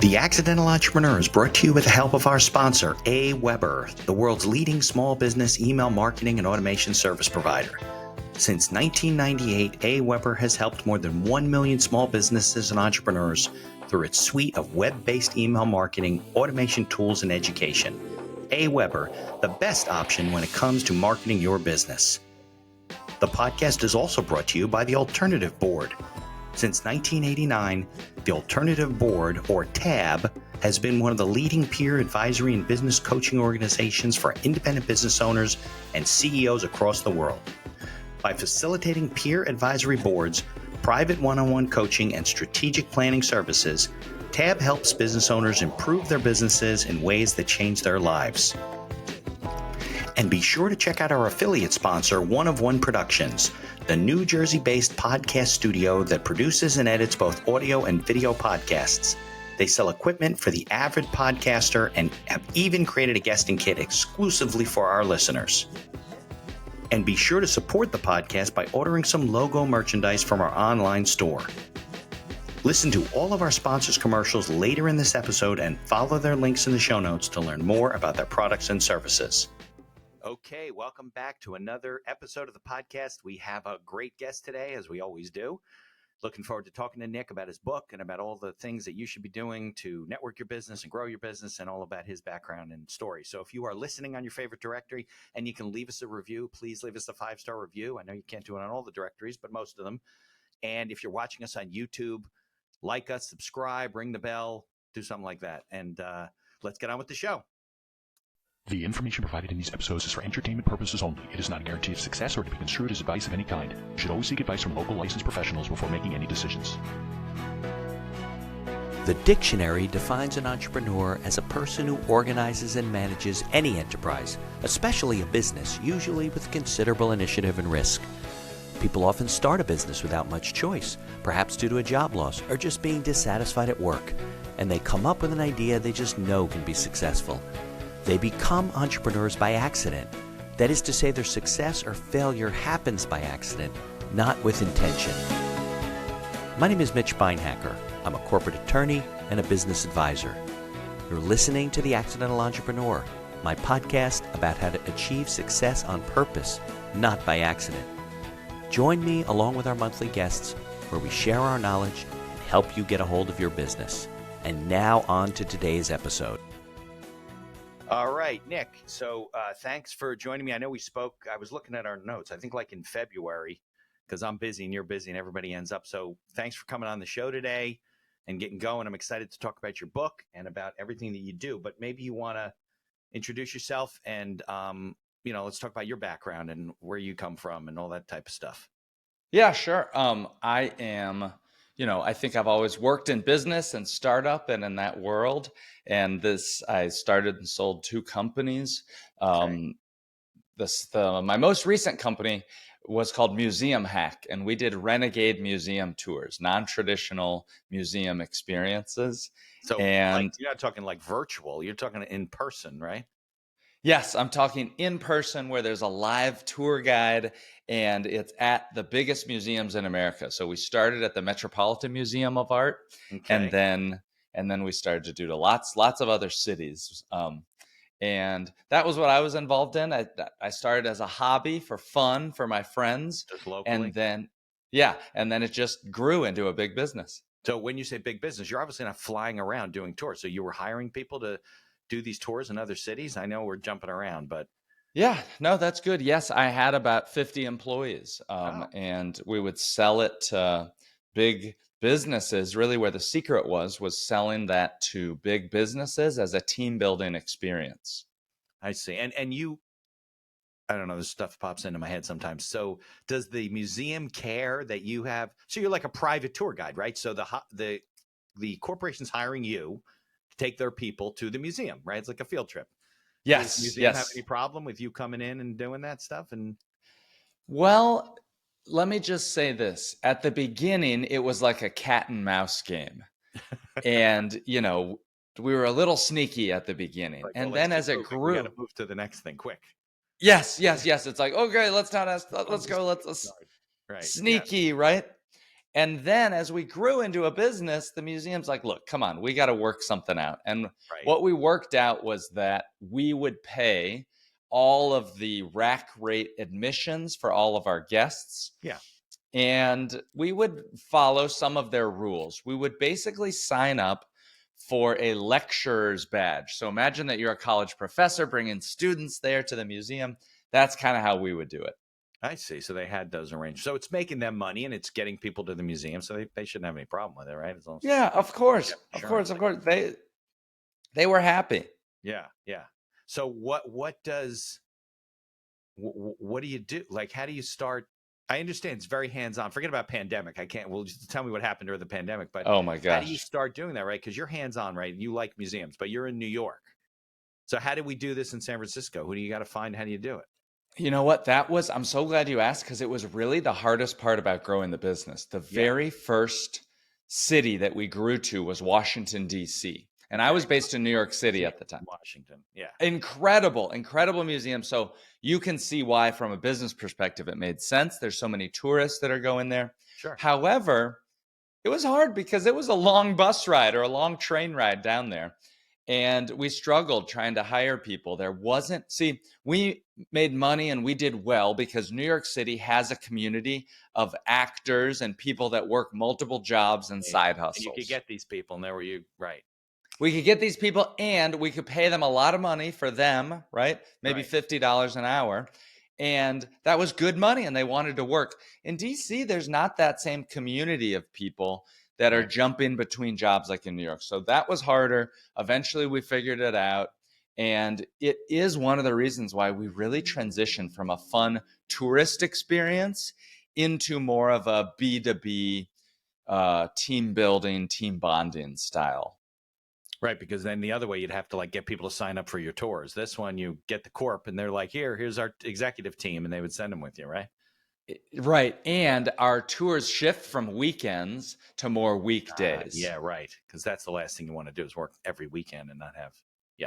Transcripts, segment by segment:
The Accidental Entrepreneur is brought to you with the help of our sponsor, AWeber, the world's leading small business email marketing and automation service provider. Since 1998, AWeber has helped more than 1 million small businesses and entrepreneurs through its suite of web-based email marketing, automation tools, and education. AWeber, the best option when it comes to marketing your business. The podcast is also brought to you by the Alternative Board. Since 1989, the Alternative Board, or TAB, has been one of the leading peer advisory and business coaching organizations for independent business owners and CEOs across the world. By facilitating peer advisory boards, private one-on-one coaching, and strategic planning services, TAB helps business owners improve their businesses in ways that change their lives. And be sure to check out our affiliate sponsor, One of One Productions, the New Jersey-based podcast studio that produces and edits both audio and video podcasts. They sell equipment for the avid podcaster and have even created a guesting kit exclusively for our listeners. And be sure to support the podcast by ordering some logo merchandise from our online store. Listen to all of our sponsors' commercials later in this episode and follow their links in the show notes to learn more about their products and services. Okay, welcome back to another episode of the podcast. We have a great guest today, as we always do. Looking forward to talking to Nick about his book and about all the things that you should be doing to network your business and grow your business and all about his background and story. So if you are listening on your favorite directory and you can leave us a review, please leave us a 5-star review. I know you can't do it on all the directories, but most of them. And if you're watching us on YouTube, like us, subscribe, ring the bell, do something like that. And let's get on with the show. The information provided in these episodes is for entertainment purposes only. It is not a guarantee of success or to be construed as advice of any kind. You should always seek advice from local licensed professionals before making any decisions. The dictionary defines an entrepreneur as a person who organizes and manages any enterprise, especially a business, usually with considerable initiative and risk. People often start a business without much choice, perhaps due to a job loss or just being dissatisfied at work, and they come up with an idea they just know can be successful. They become entrepreneurs by accident. That is to say, their success or failure happens by accident, not with intention. My name is Mitch Beinhacker. I'm a corporate attorney and a business advisor. You're listening to The Accidental Entrepreneur, my podcast about how to achieve success on purpose, not by accident. Join me along with our monthly guests where we share our knowledge and help you get a hold of your business. And now on to today's episode. All right, Nick. So thanks for joining me. I know we spoke, I was looking at our notes, I think like in February, because I'm busy and you're busy and everybody ends up. So thanks for coming on the show today and getting going. I'm excited to talk about your book and about everything that you do. But maybe you want to introduce yourself and, let's talk about your background and where you come from and all that type of stuff. Yeah, sure. I am, I think I've always worked in business and startup and in that world. And I started and sold 2 companies. Okay. My most recent company was called Museum Hack, and we did renegade museum tours, non-traditional museum experiences. So And you're not talking like virtual, you're talking in person, right? yes, I'm talking in person where there's a live tour guide and it's at the biggest museums in America. So we started at the Metropolitan Museum of Art, Okay. and then we started to do to lots of other cities. And that was what I was involved in. I started as a hobby for fun for my friends, Just locally. and then it just grew into a big business. So when you say big business, you're obviously not flying around doing tours. So you were hiring people to do these tours in other cities? I know we're jumping around, but Yeah, no, that's good. Yes, I had about 50 employees, Oh. and we would sell it to big businesses. Really, where the secret was selling that to big businesses as a team building experience. I see. And you, I don't know, this stuff pops into my head sometimes. So does the museum care that you have? So you're like a private tour guide, right? So the corporation's hiring you to take their people to the museum, right? It's like a field trip. Does the museum have any problem with you coming in and doing that stuff? And Well, let me just say this. At the beginning, it was like a cat and mouse game. And, we were a little sneaky at the beginning. like, And well, let's then as keep it moving. We grew, got to move to the next thing quick. yes. It's like, okay, let's not ask, let's go, let's Right. Yeah. sneaky, right? And then as we grew into a business, the museum's like, look, come on, we got to work something out. And Right. what we worked out was that we would pay all of the rack rate admissions for all of our guests. Yeah. And we would follow some of their rules. We would basically sign up for a lecturer's badge. So imagine that you're a college professor bringing students there to the museum. That's kind of how we would do it. I see. So they had those arranged. So it's making them money and it's getting people to the museum. So they shouldn't have any problem with it, right? As long as Yeah, of course. Of course, of course. They were happy. Yeah, yeah. So what do you do? Like, how do you start? I understand it's very hands-on. Forget about pandemic. I can't. Well, just tell me what happened during the pandemic. But Oh my how do you gosh. start doing that, right? Because you're hands-on, right? You like museums, but you're in New York. So how did we do this in San Francisco? Who do you got to find? How do you do it? You know what? I'm so glad you asked because it was really the hardest part about growing the business. The Yeah. very first city that we grew to was Washington, D.C. And I was based in New York City at the time. Washington. Yeah. Incredible, incredible museum. So you can see why, from a business perspective, it made sense. There's so many tourists that are going there. Sure. However, it was hard because it was a long bus ride or a long train ride down there. And we struggled trying to hire people. We made money and we did well because New York City has a community of actors and people that work multiple jobs and side hustles. And you could get these people, and there were you, right? We could get these people and we could pay them a lot of money for them, right? Maybe Right. $50 an hour. And that was good money and they wanted to work. In DC, there's not that same community of people that are Right. jumping between jobs like in New York. So that was harder. Eventually, we figured it out. And it is one of the reasons why we really transitioned from a fun tourist experience into more of a B2B team building, team bonding style. Right, because then the other way you'd have to like get people to sign up for your tours. This one you get the corp and they're like, here's our executive team, and they would send them with you, right? Right. And our tours shift from weekends to more weekdays. Yeah, right. Because that's the last thing you want to do is work every weekend and not have, So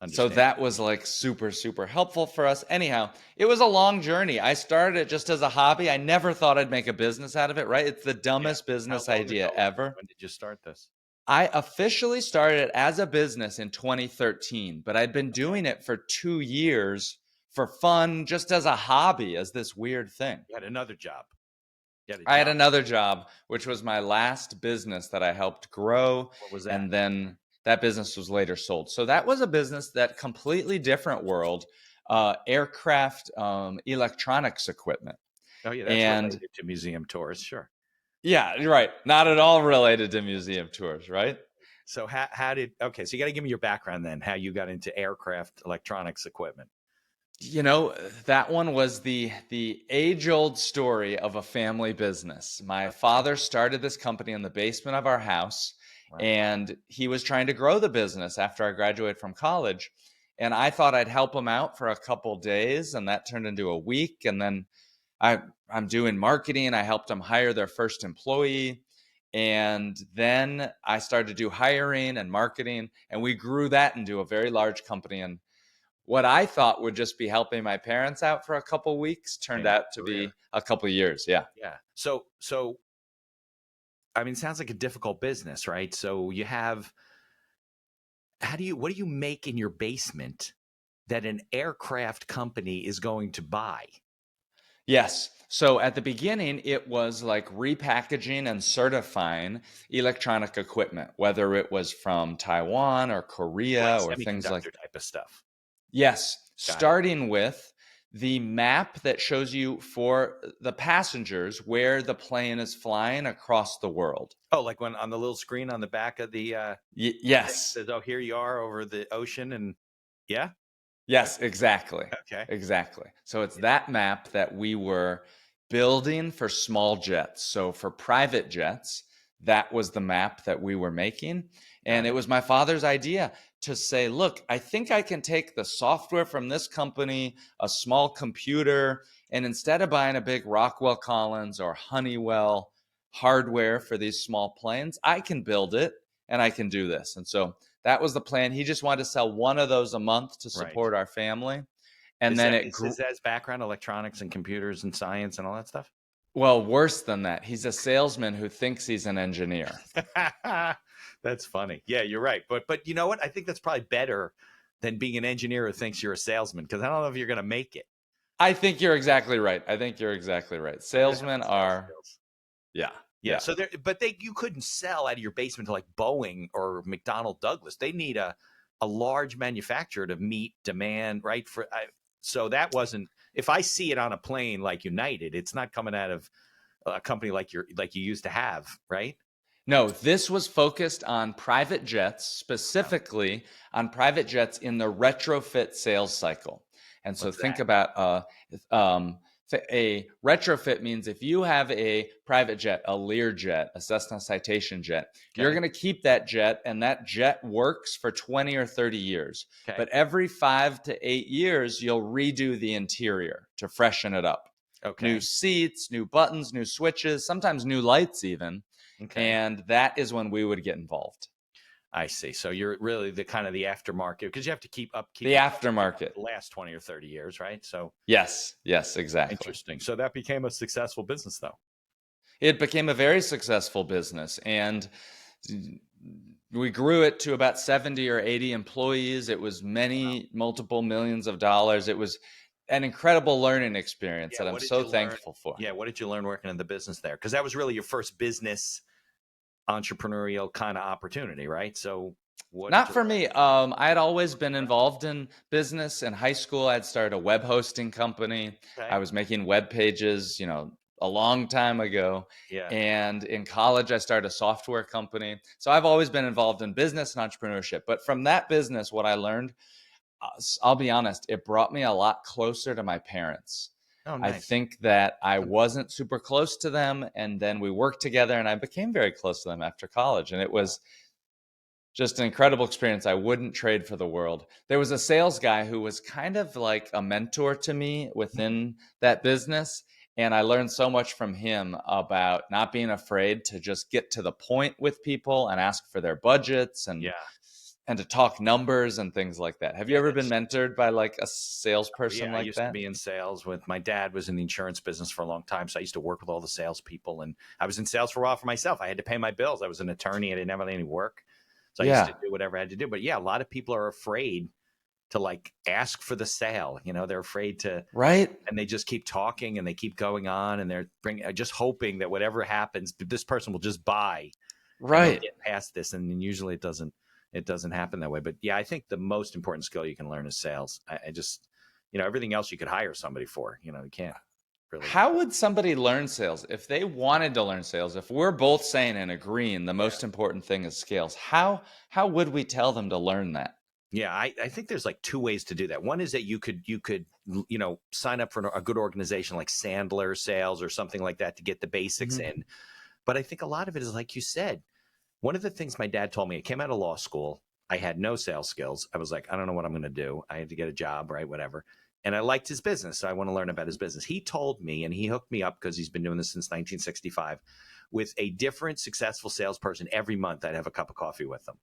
understand. that was like super, super helpful for us. Anyhow, it was a long journey. I started it just as a hobby. I never thought I'd make a business out of it, right? It's the dumbest business How long idea ago? ever. When did you start this? I officially started it as a business in 2013, but I'd been doing it for 2 years for fun, just as a hobby, as this weird thing. You had another job. I had another job, which was my last business that I helped grow. What was that? And then that business was later sold. So that was a business, that completely different world, aircraft electronics equipment. Oh, yeah, that's related to museum tours, sure. Yeah, you're right. Not at all related to museum tours, right? So so you got to give me your background then, how you got into aircraft electronics equipment. You know, that one was the age-old story of a family business. My father started this company in the basement of our house, Wow. and he was trying to grow the business after I graduated from college. And I thought I'd help him out for a couple days, and that turned into a week. And then I'm doing marketing. I helped them hire their first employee. And then I started to do hiring and marketing, and we grew that into a very large company. And what I thought would just be helping my parents out for a couple weeks turned out to be a couple years. Yeah. Yeah. So I mean, it sounds like a difficult business, right? So you have, what do you make in your basement that an aircraft company is going to buy? Yes. So at the beginning, it was like repackaging and certifying electronic equipment, whether it was from Taiwan or Korea or things like type of stuff. Yes, Got it. starting with the map that shows you for the passengers where the plane is flying across the world. Oh, like when on the little screen on the back of the Yes. thing says, oh, here you are over the ocean, and yeah. Yes, exactly. Okay. Exactly. So it's that map that we were building for small jets. So for private jets, that was the map that we were making. And it was my father's idea to say, look, I think I can take the software from this company, a small computer, and instead of buying a big Rockwell Collins or Honeywell hardware for these small planes, I can build it and I can do this. And so that was the plan. He just wanted to sell one of those a month to support our family. And then it grew. Is that his background, electronics and computers and science and all that stuff? Well, worse than that, he's a salesman who thinks he's an engineer. That's funny. Yeah, you're right. But you know what? I think that's probably better than being an engineer who thinks you're a salesman, because I don't know if you're going to make it. I think you're exactly right. Salesmen Sales are, skills. yeah, Yeah. yeah. So you couldn't sell out of your basement to like Boeing or McDonnell Douglas. They need a large manufacturer to meet demand, right? So that wasn't. If I see it on a plane like United, it's not coming out of a company like you used to have, right? No, this was focused on private jets, Oh, specifically on private jets in the retrofit sales cycle. And so what's think that? about a retrofit means if you have a private jet, a Learjet, a Cessna Citation jet, you're Okay. going to keep that jet, and that jet works for 20 or 30 years. Okay. But every 5 to 8 years, you'll redo the interior to freshen it up. New Okay. seats, new buttons, new switches, sometimes new lights even. Okay. And that is when we would get involved. I see. So you're really the kind of the aftermarket, because you have to keep The your aftermarket. the last 20 or 30 years, right? So Yes, exactly. interesting. So that became a successful business, though. It became a very successful business, and we grew it to about 70 or 80 employees. It was multiple millions of dollars. It was an incredible learning experience Yeah. that I'm What did so you learn? thankful for. Yeah. What did you learn working in the business there? Because that was really your first business entrepreneurial kind of opportunity, right? So what did Not you for learn? me. I had always been involved in business. In high school, I'd started a web hosting company. I Okay. was making web pages, a long time ago. Yeah. And in college, I started a software company. So I've always been involved in business and entrepreneurship. But from that business, what I learned, I'll be honest, it brought me a lot closer to my parents. Oh, I nice. think that I wasn't super close to them. And then we worked together, and I became very close to them after college. And it was just an incredible experience I wouldn't trade for the world. There was a sales guy who was kind of like a mentor to me within that business. And I learned so much from him about not being afraid to just get to the point with people and ask for their budgets and Yeah. and to talk numbers and things like that. Have you Yeah. ever been That's mentored by like a Yeah, salesperson I like used to that? be in sales with my dad was in the insurance business for a long time. So I used to work with all the salespeople, and I was in sales for a while for myself. I had to pay my bills. I was an attorney. I didn't have any work. So I used to Yeah. do whatever I had to do. But yeah, a lot of people are afraid to like ask for the sale. They're afraid to, Right? and they just keep talking and they keep going on, and they're just hoping that whatever happens, this person will just buy and they'll Right. get past this. And then usually it doesn't happen that way. But yeah, I think the most important skill you can learn is sales. I just, everything else you could hire somebody for, you can't really. How would somebody learn sales if they wanted to learn sales? If we're both saying and agreeing the Yeah. most important thing is skills, how would we tell them to learn that? Yeah, I think there's like two ways to do that. One is that you could sign up for a good organization like Sandler Sales or something like that to get the basics Mhm. in. But I think a lot of it is like you said. One of the things my dad told me, I came out of law school. I had no sales skills. I was like, I don't know what I'm going to do. I had to get a job, right? Whatever. And I liked his business. So I want to learn about his business. He told me, and he hooked me up because he's been doing this since 1965, with a different successful salesperson every month. I'd have a cup of coffee with them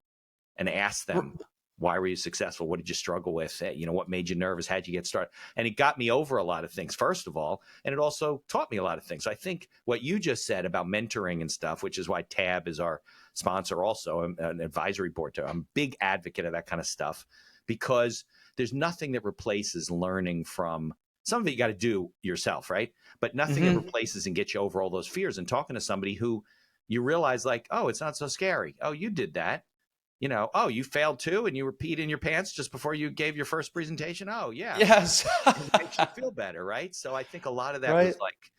and ask them, why were you successful? What did you struggle with? What made you nervous? How'd you get started? And it got me over a lot of things, first of all. And it also taught me a lot of things. So I think what you just said about mentoring and stuff, which is why TAB is our sponsor also, an advisory board too. I'm a big advocate of that kind of stuff, because there's nothing that replaces learning from some of it. You got to do yourself, right? But nothing that Mhm. replaces and gets you over all those fears, and talking to somebody who you realize like, oh, it's not so scary. Oh, you did that. Oh, you failed too, and you were peed in your pants just before you gave your first presentation. Oh, yeah. Yes. It makes you feel better, right? So I think a lot of that Right. was like,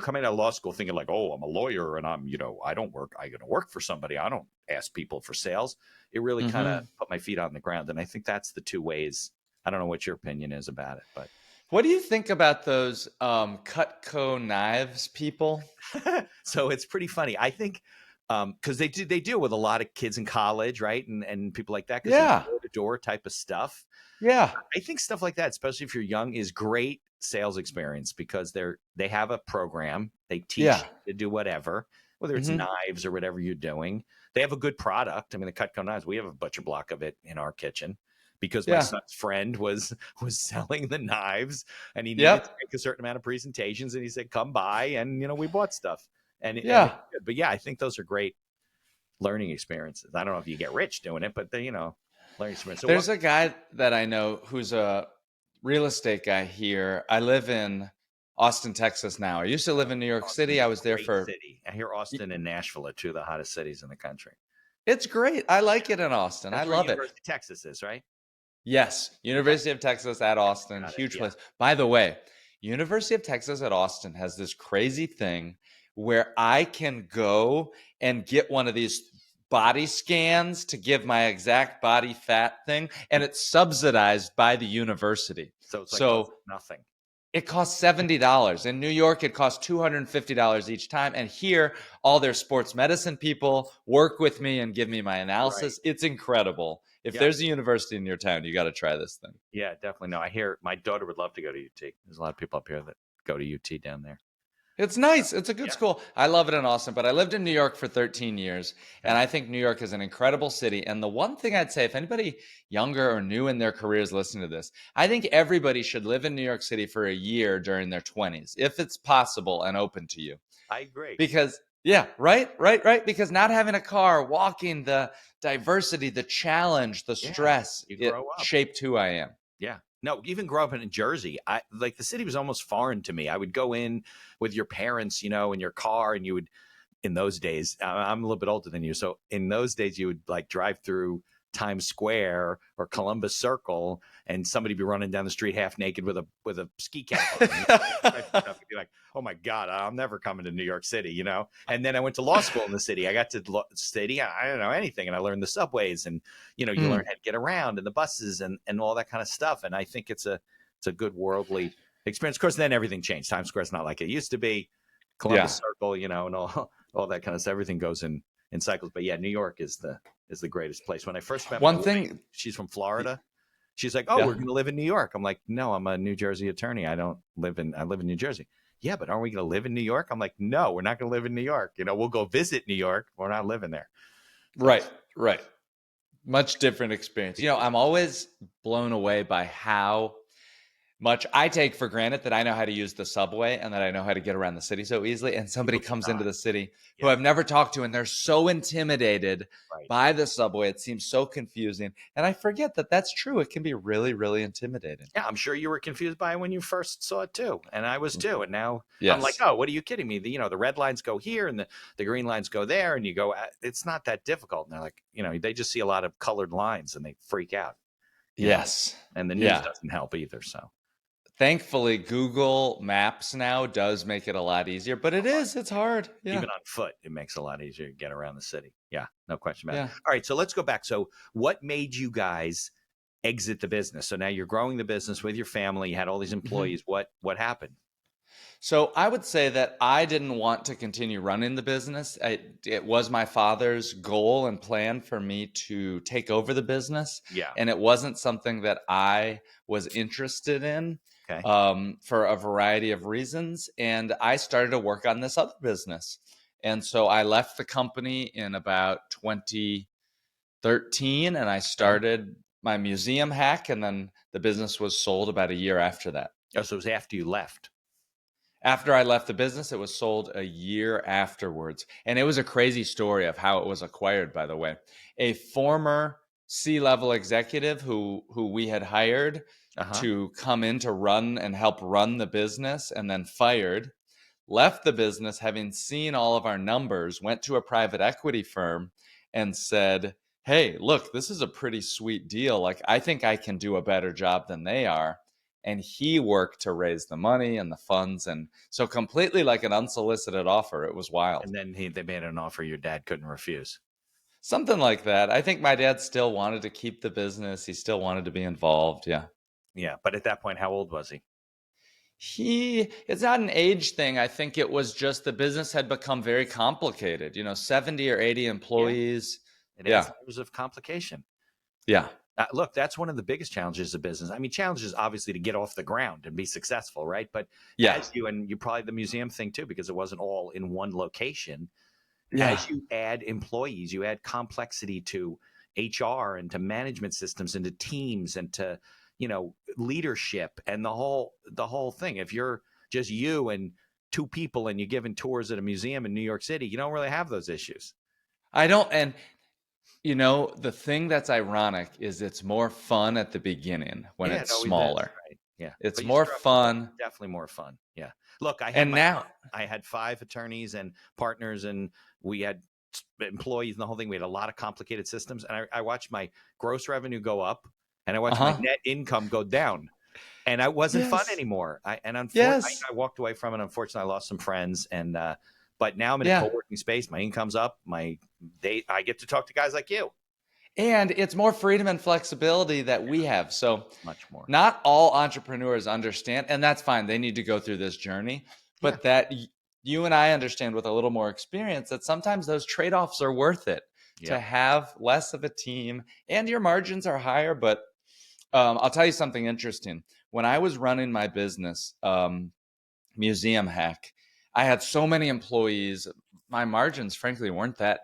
coming out of law school thinking like, oh, I'm a lawyer and I'm going to work for somebody. I don't ask people for sales. It really kind of Mhm. put my feet on the ground. And I think that's the two ways. I don't know what your opinion is about it, but What do you think about those Cutco knives people? so it's pretty funny. I think because they deal with a lot of kids in college, right? And people like that, because it's Yeah. door to door type of stuff. Yeah. I think stuff like that, especially if you're young, is great sales experience, because they have a program. They teach Yeah. you to do whatever, whether it's Mhm. knives or whatever you're doing. They have a good product. I mean, the Cutco knives, we have a butcher block of it in our kitchen because my Yeah. son's friend was selling the knives, and he needed to Yep. make a certain amount of presentations, and he said, "Come by," and we bought stuff, and Yeah. but yeah, I think those are great learning experiences. I don't know if you get rich doing it, but learning experience. So what? There's a guy that I know who's a real estate guy here. I live in Austin, Texas now. I used to live in New York Austin City. is I a was there great for city. I hear Austin and Nashville are two of the hottest cities in the country. it's great. I like it in Austin. I That's where love it. University of Texas is, right? Yes, University of Texas at Austin, Got it. huge Yeah. place. By the way, University of Texas at Austin has this crazy thing where I can go and get one of these body scans to give my exact body fat thing, and it's subsidized by the university. So it's like So nothing. it costs $70. In New York, it costs $250 each time. And here, all their sports medicine people work with me and give me my analysis. It's incredible. If Yeah. there's a university in your town, you got to try this thing. Yeah, definitely. No, I hear my daughter would love to go to UT. There's a lot of people up here that go to UT down there. It's nice. It's a good Yeah. school. I love it in Austin, but I lived in New York for 13 years, and I think New York is an incredible city. And the one thing I'd say, if anybody younger or new in their careers listening to this, I think everybody should live in New York City for a year during their 20s, if it's possible and open to you. I agree. Because, yeah, right. Because not having a car, walking, the diversity, the challenge, the stress, you it grow up. shaped who I am. Yeah. No, even grow up in Jersey. I like the city was almost foreign to me. I would go in with your parents, in your car, and you would, in those days, I'm a little bit older than you. So in those days, you would like drive through Times Square or Columbus Circle, and somebody be running down the street half naked with a ski cap on. You'd be like, oh my God, I'm never coming to New York City, And then I went to law school in the city. I got to the city. I don't know anything, and I learned the subways, and you learn how to get around, and the buses, and all that kind of stuff. And I think it's a good worldly experience. Of course, then everything changed. Times Square's not like it used to be. Columbus Circle, and all that kind of stuff. Everything goes in cycles. But yeah, New York is the greatest place. When I first met my wife, she's from Florida. She's like, "Oh, we're going to live in New York." I'm like, "No, I'm a New Jersey attorney. I live in New Jersey." Yeah, but aren't we going to live in New York? I'm like, "No, we're not going to live in New York. We'll go visit New York. We're not living there." Right. Much different experience. I'm always blown away by how much I take for granted that I know how to use the subway and that I know how to get around the city so easily. And somebody comes into the city who I've never talked to, and they're so intimidated by the subway. It seems so confusing. And I forget that that's true. It can be really, really intimidating. Yeah, I'm sure you were confused by it when you first saw it too. And I was too. And now I'm like, oh, what are you kidding me? The red lines go here and the green lines go there. And you go, it's not that difficult. And they're like, they just see a lot of colored lines and they freak out. Yes. And the news doesn't help either. So. Thankfully, Google Maps now does make it a lot easier, but it's hard. Yeah. Even on foot, it makes it a lot easier to get around the city. Yeah, no question about it. All right, so let's go back. So what made you guys exit the business? So now you're growing the business with your family. You had all these employees. What happened? So I would say that I didn't want to continue running the business. It was my father's goal and plan for me to take over the business. Yeah. And it wasn't something that I was interested in. Okay. For a variety of reasons. And I started to work on this other business. And so I left the company in about 2013 and I started my museum hack. And then the business was sold about a year after that. Oh, so it was after you left. After I left the business, it was sold a year afterwards. And it was a crazy story of how it was acquired, by the way. A former C-level executive who we had hired to come in to run and help run the business and then fired, left the business having seen all of our numbers, went to a private equity firm and said, hey, look, this is a pretty sweet deal. Like, I think I can do a better job than they are. And he worked to raise the money and the funds. And so completely like an unsolicited offer. It was wild. And then they made an offer your dad couldn't refuse. Something like that. I think my dad still wanted to keep the business. He still wanted to be involved. Yeah. Yeah. But at that point, how old was he? It's not an age thing. I think it was just the business had become very complicated, 70 or 80 employees. It has years of complication. Yeah. Look, that's one of the biggest challenges of business. I mean, challenges obviously to get off the ground and be successful, right? But as you probably the museum thing too, because it wasn't all in one location. Yeah. As you add employees, you add complexity to HR and to management systems and to teams and to, leadership and the whole thing. If you're just you and two people and you're giving tours at a museum in New York City, you don't really have those issues. I don't. And, the thing that's ironic is it's more fun at the beginning when Yeah, it's it always is, smaller. right? Yeah, It's but you more still have to work. fun. Definitely more fun. Yeah. Look, And now, I had 5 attorneys and partners, and we had employees and the whole thing. We had a lot of complicated systems, and I watched my gross revenue go up, and I watched my net income go down, and it wasn't fun Yes. anymore. Unfortunately, Yes. I walked away from it. Unfortunately, I lost some friends, and but now I'm in a Yeah. co-working space. My income's up. I get to talk to guys like you. And it's more freedom and flexibility that we have. So Much more. not all entrepreneurs understand, and that's fine. They need to go through this journey, but that you and I understand with a little more experience that sometimes those trade-offs are worth it to have less of a team, and your margins are higher. But I'll tell you something interesting. When I was running my business, Museum Hack, I had so many employees. My margins, frankly, weren't that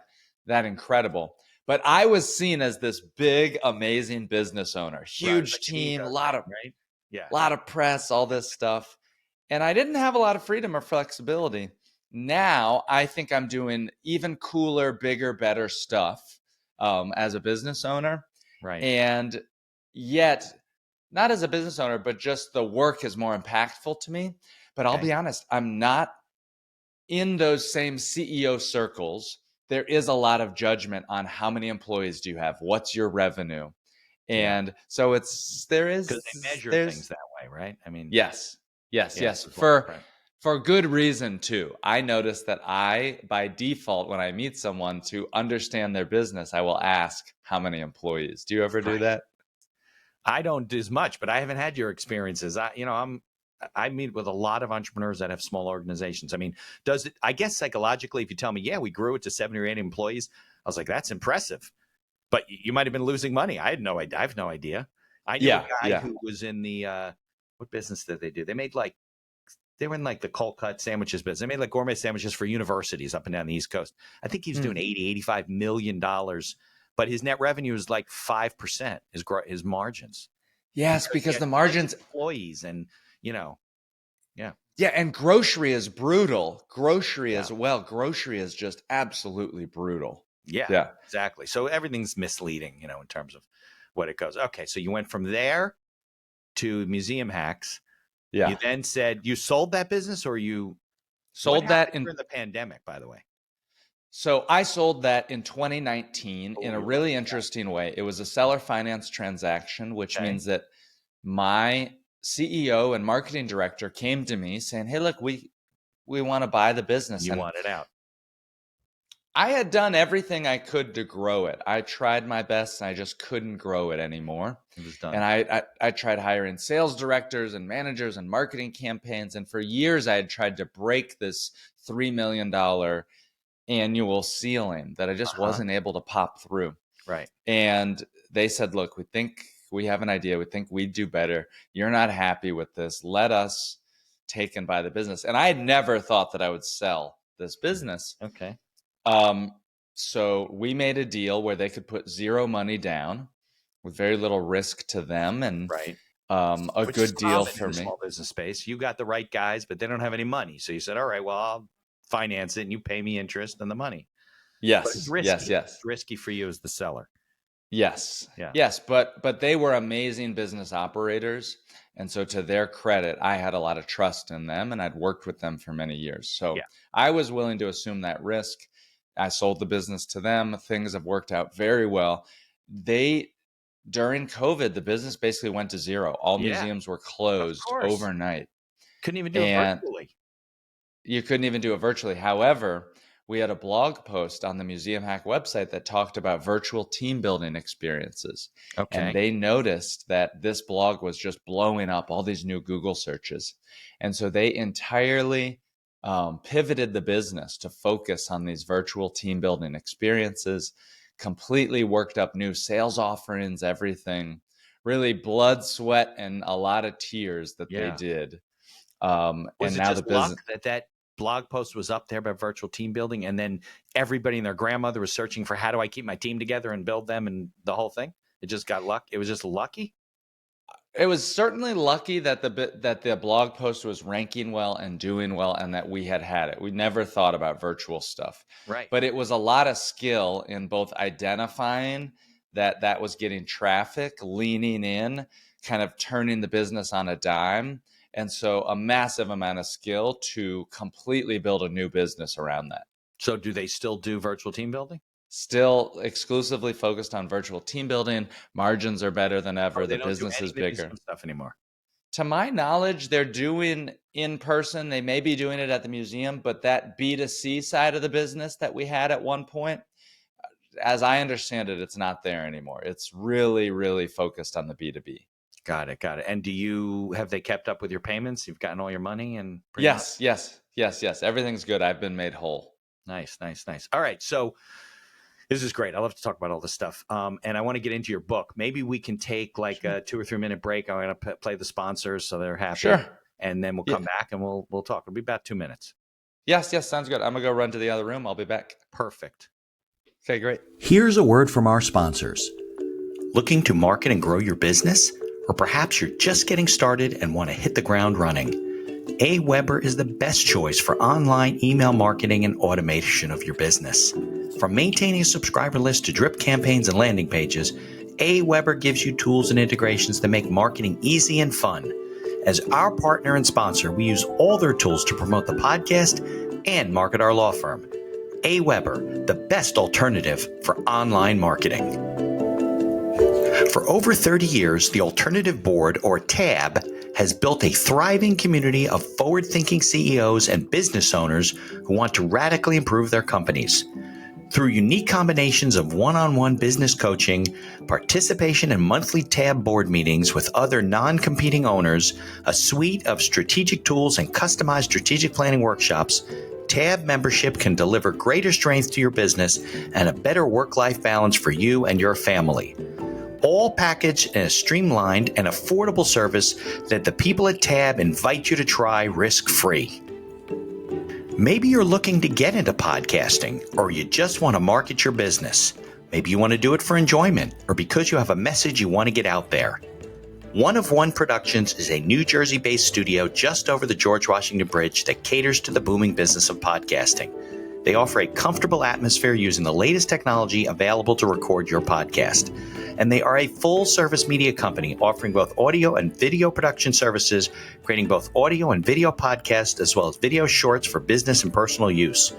incredible. But I was seen as this big, amazing business owner, huge Like team, ego a lot thing, of right? Yeah. lot of press, all this stuff. And I didn't have a lot of freedom or flexibility. Now I think I'm doing even cooler, bigger, better stuff as a business owner. Right. And yet, not as a business owner, but just the work is more impactful to me. But I'll be honest, I'm not in those same CEO circles. There is a lot of judgment on how many employees do you have? What's your revenue? And so because they measure things that way, right? I mean, yes. For good reason too. I noticed that I, by default, when I meet someone to understand their business, I will ask how many employees. Do you ever do that? I don't do as much, but I haven't had your experiences. I meet with a lot of entrepreneurs that have small organizations. I mean, I guess psychologically, if you tell me, yeah, we grew it to 70 or 80 employees, I was like, that's impressive. But you might have been losing money. I had no idea. I have no idea. I knew a guy who was in the, what business did they do? They were in like the cold cut sandwiches business. They made like gourmet sandwiches for universities up and down the East Coast. I think he was doing $85 million, but his net revenue is like 5%, his margins. Yes, because the margins, employees and, yeah. Yeah, and grocery is brutal. Grocery as well. Grocery is just absolutely brutal. Yeah, exactly. So everything's misleading, in terms of what it goes. Okay, so you went from there to Museum Hacks. Yeah. You then said you sold that business, or you sold that during the pandemic, by the way. So I sold that in 2019 in a really interesting way. It was a seller finance transaction, which means that my CEO and marketing director came to me saying, "Hey, look, we want to buy the business." You want it out. I had done everything I could to grow it. I tried my best, and I just couldn't grow it anymore. It was done. And I tried hiring sales directors and managers and marketing campaigns. And for years, I had tried to break this $3 million annual ceiling that I just wasn't able to pop through. Right. And they said, "Look, we think we have an idea. We think we'd do better. You're not happy with this. Let us take and buy the business." And I had never thought that I would sell this business. Okay. So we made a deal where they could put zero money down with very little risk to them, and a good deal for me. Small business space. You got the right guys, but they don't have any money. So you said, "All right, well, I'll finance it, and you pay me interest and the money." Yes, but it's risky. yes. It's risky for you as the seller. Yes, yes, but they were amazing business operators, and so to their credit, I had a lot of trust in them, and I'd worked with them for many years. So I was willing to assume that risk. I sold the business to them. Things have worked out very well. During COVID, the business basically went to zero. All museums were closed overnight. Couldn't even do it virtually. You couldn't even do it virtually. However, we had a blog post on the Museum Hack website that talked about virtual team building experiences. Okay. And they noticed that this blog was just blowing up, all these new Google searches. And so they entirely pivoted the business to focus on these virtual team building experiences, completely worked up new sales offerings, everything, really blood, sweat, and a lot of tears that they did. Was and it now just the business luck that blog post was up there about virtual team building, and then everybody and their grandmother was searching for how do I keep my team together and build them and the whole thing? It just got luck. It was just lucky. It was certainly lucky that the blog post was ranking well and doing well, and that we had it. We never thought about virtual stuff, Right. but it was a lot of skill in both identifying that was getting traffic, leaning in, kind of turning the business on a dime, and so a massive amount of skill to completely build a new business around that. So do they still do virtual team building? Still exclusively focused on virtual team building. Margins are better than ever. They The don't do business any is of the bigger. museum stuff anymore. To my knowledge, they're doing in person. They may be doing it at the museum, but that B2C side of the business that we had at one point, as I understand it, it's not there anymore. It's really, really focused on the B2B. Got it. And have they kept up with your payments? You've gotten all your money and Yes. Everything's good. I've been made whole. Nice. All right. So this is great. I love to talk about all this stuff. And I want to get into your book. Maybe we can take like a 2 or 3 minute break. I'm going to play the sponsors so they're happy. Sure. And then we'll come back and we'll talk. It'll be about 2 minutes. Yes. Sounds good. I'm going to go run to the other room. I'll be back. Perfect. Okay, great. Here's a word from our sponsors. Looking to market and grow your business? Or perhaps you're just getting started and want to hit the ground running? AWeber is the best choice for online email marketing and automation of your business. From maintaining a subscriber list to drip campaigns and landing pages, AWeber gives you tools and integrations that make marketing easy and fun. As our partner and sponsor, we use all their tools to promote the podcast and market our law firm. AWeber, the best alternative for online marketing. For over 30 years, the Alternative Board, or TAB, has built a thriving community of forward-thinking CEOs and business owners who want to radically improve their companies. Through unique combinations of one-on-one business coaching, participation in monthly TAB board meetings with other non-competing owners, a suite of strategic tools, and customized strategic planning workshops, TAB membership can deliver greater strength to your business and a better work-life balance for you and your family. All packaged in a streamlined and affordable service that the people at TAB invite you to try risk-free. Maybe you're looking to get into podcasting, or you just want to market your business. Maybe you want to do it for enjoyment, or because you have a message you want to get out there. One of One Productions is a New Jersey-based studio just over the George Washington Bridge that caters to the booming business of podcasting. They offer a comfortable atmosphere using the latest technology available to record your podcast. And they are a full-service media company offering both audio and video production services, creating both audio and video podcasts as well as video shorts for business and personal use.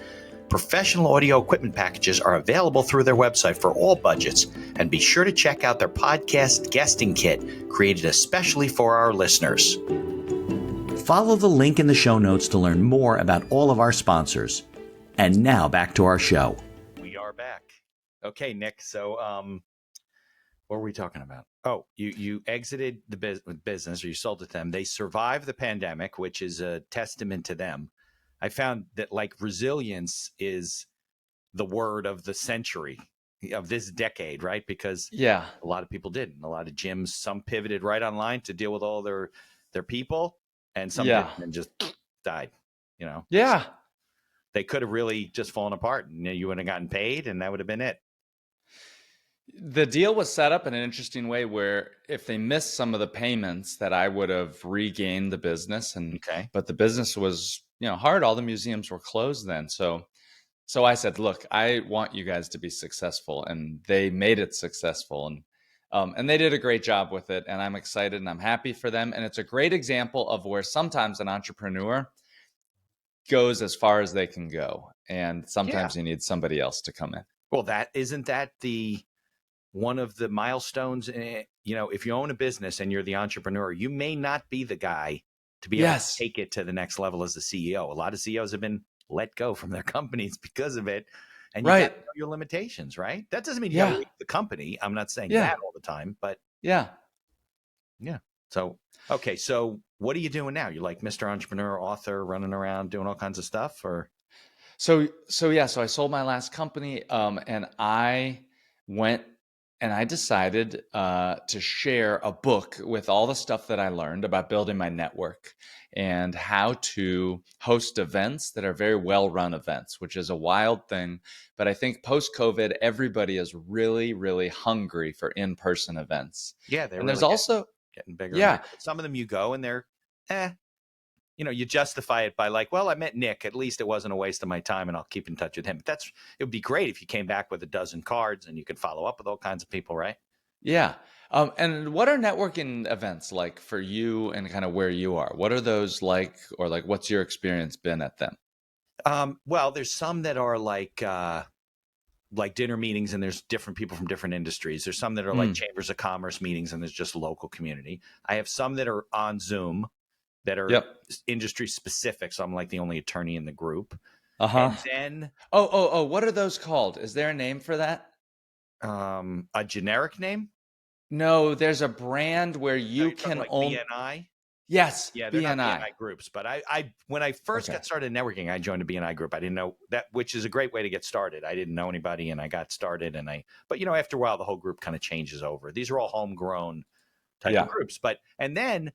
Professional audio equipment packages are available through their website for all budgets, and be sure to check out their podcast guesting kit, created especially for our listeners. Follow the link in the show notes to learn more about all of our sponsors. And now back to our show. We are back. Okay, Nick. So, what were we talking about? Oh, you exited the business, or you sold it to them. They survived the pandemic, which is a testament to them. I found that like resilience is the word of the century, of this decade, right? Because a lot of people didn't. A lot of gyms, some pivoted right online to deal with all their people, and some didn't and just died. Yeah. They could have really just fallen apart, and you would have gotten paid, and that would have been it. The deal was set up in an interesting way where if they missed some of the payments, that I would have regained the business. But the business was, hard. All the museums were closed then. So I said, look, I want you guys to be successful, and they made it successful, and they did a great job with it. And I'm excited and I'm happy for them. And it's a great example of where sometimes an entrepreneur goes as far as they can go, and sometimes you need somebody else to come in. Well, isn't that one of the milestones? If you own a business and you're the entrepreneur, you may not be the guy to be able to take it to the next level as the CEO. A lot of CEOs have been let go from their companies because of it, and you got to know your limitations, right? That doesn't mean you got to leave the company. I'm not saying that all the time, but yeah. So, okay. So what are you doing now? You're like Mr. Entrepreneur, author, running around doing all kinds of stuff, or? So I sold my last company, and I went and I decided to share a book with all the stuff that I learned about building my network and how to host events that are very well run events, which is a wild thing. But I think post COVID, everybody is really, really hungry for in person events. Yeah, they're And there's really also, getting bigger and yeah, bigger. But some of them you go and they're, you justify it by like, well, I met Nick. At least it wasn't a waste of my time, and I'll keep in touch with him. It would be great if you came back with a dozen cards and you could follow up with all kinds of people, right? yeah. And what are networking events like for you and kind of where you are? What are those like, or like, what's your experience been at them? Well, there's some that are like dinner meetings, and there's different people from different industries. There's some that are like Mm, chambers of commerce meetings, and there's just local community. I have some that are on Zoom that are yep. industry specific. So I'm like the only attorney in the group. Uh-huh. And then Oh, what are those called? Is there a name for that? a generic name. No, there's a brand where No, you you're talking can like own. BNI. Yes, Yeah, they're not BNI. BNI groups, but I when I first Okay. got started networking, I joined a BNI group. I didn't know that, which is a great way to get started. I didn't know anybody, and I got started, but after a while, the whole group kind of changes over. These are all homegrown type of Yeah. groups, and then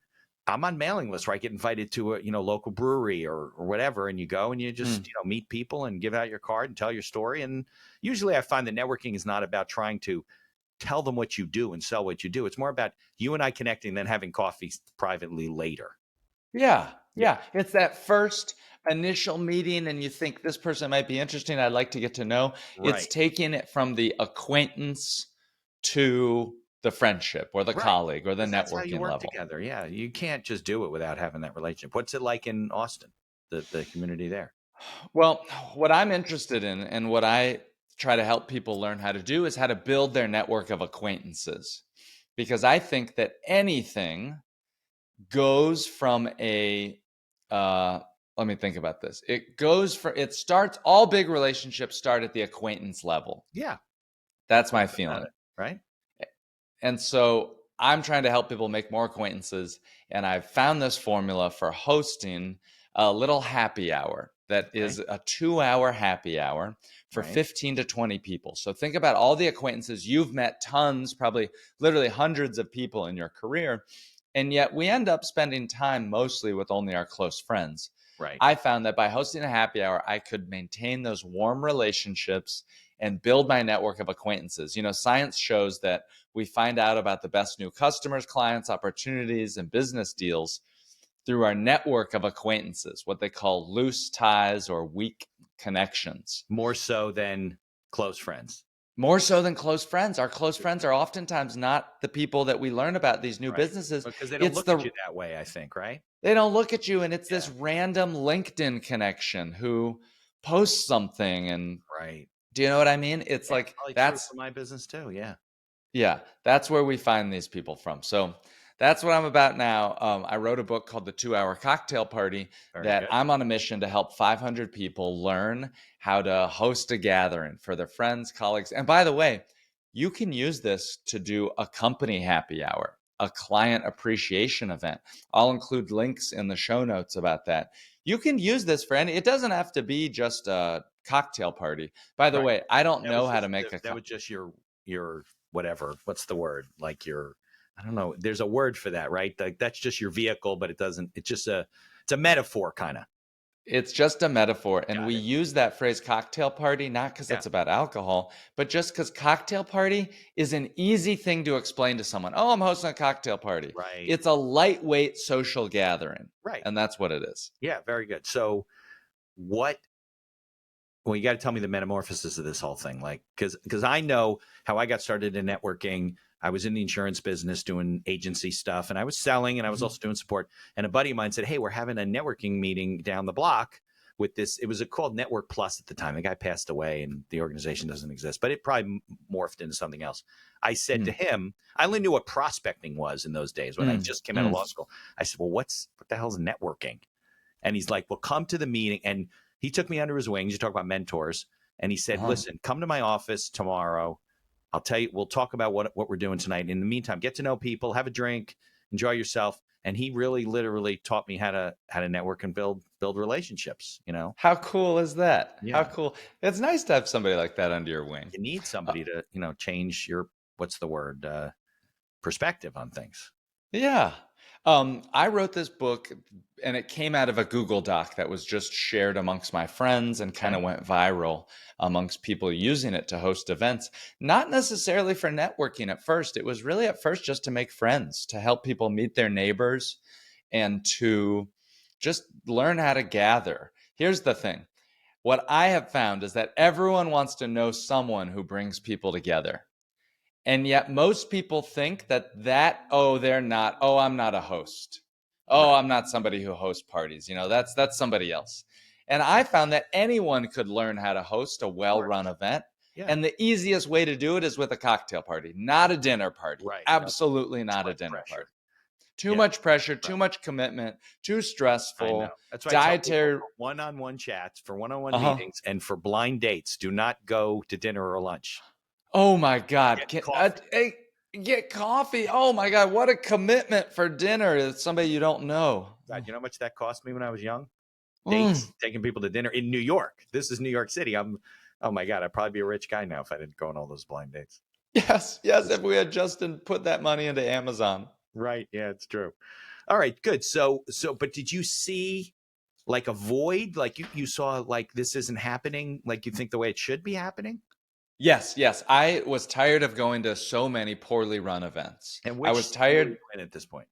I'm on mailing lists where I get invited to a local brewery or whatever, and you go and you just Mm. meet people and give out your card and tell your story. And usually, I find that networking is not about trying to tell them what you do and sell what you do. It's more about you and I connecting, then having coffee privately later. Yeah. Yeah. Yeah. It's that first initial meeting, and you think this person might be interesting. I'd like to get to know. It's Right. taking it from the acquaintance to the friendship or the Right. colleague or the Because that's how you networking work level. together. Yeah. You can't just do it without having that relationship. What's it like in Austin, the community there? Well, what I'm interested in and what I try to help people learn how to do is how to build their network of acquaintances. Because I think that anything goes from a uh let me think about this. It starts, all big relationships start at the acquaintance level. Yeah. No That's my question about feeling. it. Right. And so I'm trying to help people make more acquaintances. And I've found this formula for hosting a little happy hour that Okay. is a 2 hour happy hour for Right. 15 to 20 people. So think about all the acquaintances you've met, tons, probably literally hundreds of people in your career. And yet we end up spending time mostly with only our close friends. Right. I found that by hosting a happy hour, I could maintain those warm relationships and build my network of acquaintances. Science shows that we find out about the best new customers, clients, opportunities, and business deals through our network of acquaintances, what they call loose ties or weak connections. More so than close friends. More so than close friends. Our close friends are oftentimes not the people that we learn about these new Right. businesses. Because they don't It's look at you the that way, I think, right? They don't look at you, and it's this Yeah. random LinkedIn connection who posts something. And Right. do you know what I mean? It's Yeah. like Probably true that's for my business too. Yeah. Yeah, that's where we find these people from. So that's what I'm about now. I wrote a book called The 2 Hour Cocktail Party Very that good. I'm on a mission to help 500 people learn how to host a gathering for their friends, colleagues. And by the way, you can use this to do a company happy hour, a client appreciation event. I'll include links in the show notes about that. You can use this for it doesn't have to be just a cocktail party. By the Right. way, I don't That know was how to just make that was just your whatever. What's the word? Like I don't know. There's a word for that, right? Like that's just your vehicle, but it's a metaphor kind of. It's just a metaphor. And Got we it. use that phrase cocktail party, not because Yeah. it's about alcohol, but just because cocktail party is an easy thing to explain to someone. Oh, I'm hosting a cocktail party. Right. It's a lightweight social gathering. Right. And that's what it is. Yeah. Very good. So what? Well, you got to tell me the metamorphosis of this whole thing, like because I know how I got started in networking. I was in the insurance business doing agency stuff, and I was selling, and I was Mhm. also doing support. And a buddy of mine said, "Hey, we're having a networking meeting down the block with this." It was called Network Plus at the time. The guy passed away, and the organization doesn't exist, but it probably morphed into something else. I said to Mm, him, I only knew what prospecting was in those days when I mm, just came out of mm. law school. I said, "Well, what the hell's networking?" And he's like, "Well, come to the meeting." And he took me under his wings. You talk about mentors. And he said, Uh-huh. "Listen, come to my office tomorrow. I'll tell you, we'll talk about what we're doing tonight. In the meantime, get to know people, have a drink, enjoy yourself." And he really literally taught me how to network and build relationships, you know? How cool is that? How Yeah. cool. It's nice to have somebody like that under your wing. You need Uh, somebody to, change your what's the word, perspective on things. Yeah. I wrote this book and it came out of a Google Doc that was just shared amongst my friends and kind of went viral amongst people using it to host events. Not necessarily for networking at first. It was really at first just to make friends, to help people meet their neighbors and to just learn how to gather. Here's the thing. What I have found is that everyone wants to know someone who brings people together. And yet most people think oh, they're not, oh, I'm not a host. Oh, I'm not somebody who hosts parties. That's somebody else. And I found that anyone could learn how to host a well-run event. Yeah. And the easiest way to do it is with a cocktail party, not a dinner party. Right. Absolutely not a dinner party. Too much pressure, too much commitment, too stressful. I know. That's why dietary I tell people for one-on-one chats, for one-on-one meetings, and for blind dates, do not go to dinner or lunch. Oh my God. Get coffee. Oh my God. What a commitment for dinner. It's somebody you don't know. God, you know how much that cost me when I was young? Dates, taking people to dinner in New York. This is New York City. Oh my God, I'd probably be a rich guy now if I didn't go on all those blind dates. Yes. If we had Justin put that money into Amazon. Right. Yeah, it's true. All right, good. So, but did you see like a void? Like you saw like this isn't happening like you think the way it should be happening? Yes. I was tired of going to so many poorly run events. And I was tired. Were you in at this point?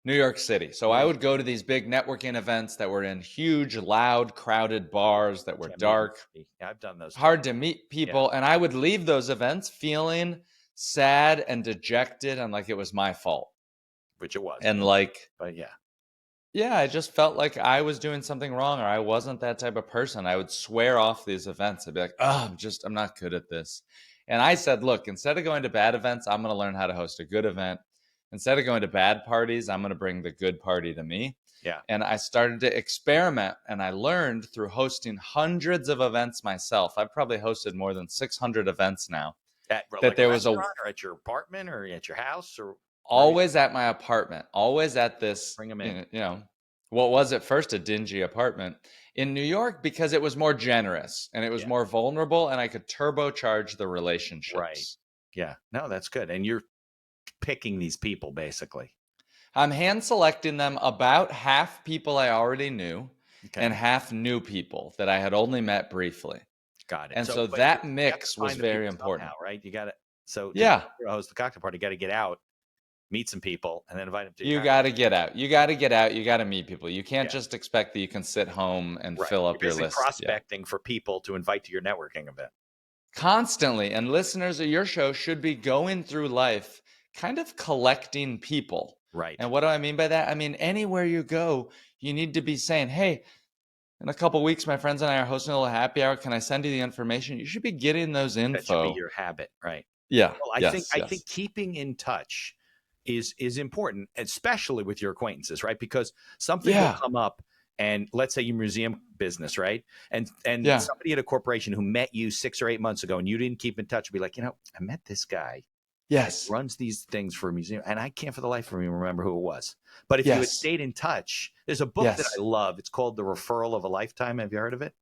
New York City. So I would go to these big networking events that were in huge, loud, crowded bars that were dark. Yeah, I've done those. Hard to meet people. And I would leave those events feeling sad and dejected and like it was my fault. Which it was. And but yeah, I just felt like I was doing something wrong or I wasn't that type of person. I would swear off these events. I'd be like, oh, I'm not good at this. And I said, look, instead of going to bad events, I'm going to learn how to host a good event. Instead of going to bad parties, I'm going to bring the good party to me. Yeah. And I started to experiment and I learned through hosting hundreds of events myself. I've probably hosted more than 600 events now. That like there was or at your apartment or at your house or always at my apartment, always at this, bring them in. What was at first a dingy apartment in New York because it was more generous and it was more vulnerable and I could turbocharge the relationships. Right. Yeah. No, that's good. And you're picking these people basically. I'm hand selecting them, about half people I already knew and half new people that I had only met briefly. Got it. And so that mix was very important. Somehow, right? You got to, host the cocktail party, you got to get out, meet some people, and then invite them to you got to get out. You got to get out. You got to meet people. You can't just expect that you can sit home and fill up your list. Prospecting for people to invite to your networking event. Constantly. And listeners of your show should be going through life kind of collecting people. Right. And what do I mean by that? I mean, anywhere you go, you need to be saying, hey, in a couple of weeks, my friends and I are hosting a little happy hour. Can I send you the information? You should be getting those info. That should be your habit, right? Yeah. Well, I think keeping in touch is important, especially with your acquaintances, right? Because something will come up, and let's say your museum business, right? And somebody at a corporation who met you 6 or 8 months ago, and you didn't keep in touch, would be like, I met this guy. Yes. Runs these things for a museum, and I can't for the life of me remember who it was. But if you had stayed in touch, there's a book that I love. It's called The Referral of a Lifetime. Have you heard of it?